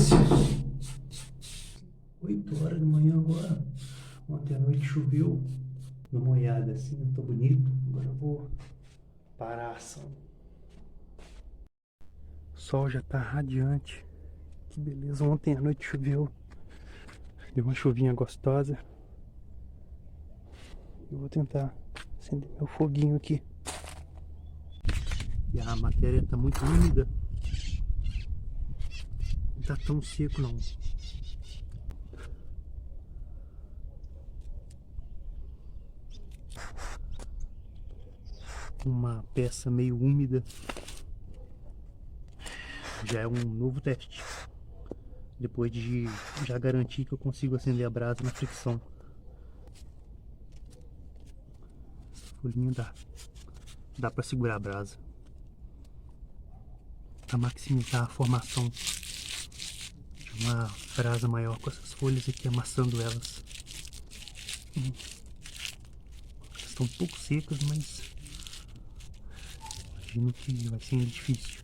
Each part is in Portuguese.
delícia! 8 horas da manhã agora. Ontem à noite choveu. Dá uma olhada assim, tô bonito. Agora eu vou parar a ação. O sol já tá radiante. Que beleza, ontem à noite choveu. Deu uma chuvinha gostosa. Eu vou tentar acender meu foguinho aqui. E a matéria tá muito úmida. Não tá tão seco não. Uma peça meio úmida já é um novo teste. Depois de já garantir que eu consigo acender a brasa na fricção. Essa folhinha dá pra segurar a brasa. Pra maximizar a formação de uma brasa maior com essas folhas aqui amassando elas. Elas estão um pouco secas, mas imagino que vai ser difícil.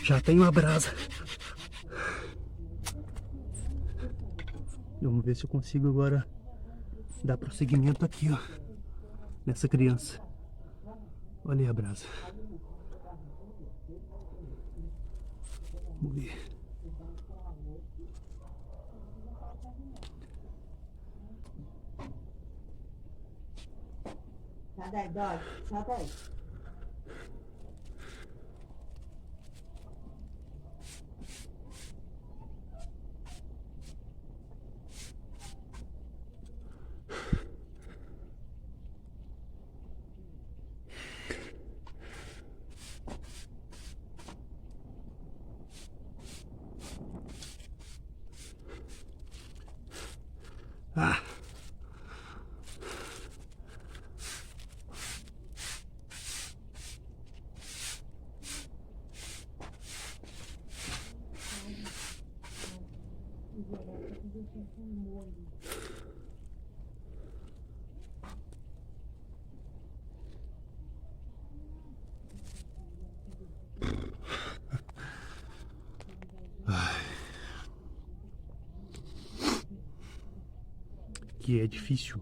Já tem uma brasa. Vamos ver se eu consigo agora dar prosseguimento aqui, ó, nessa criança. Olha aí a brasa. Vamos ver. Cadê, Dog? Cadê? Ah! Que é difícil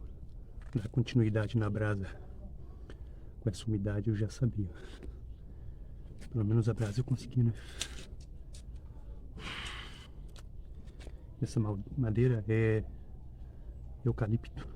dar continuidade na brasa. Com essa umidade eu já sabia. Pelo menos a brasa eu consegui, né? Essa madeira é eucalipto.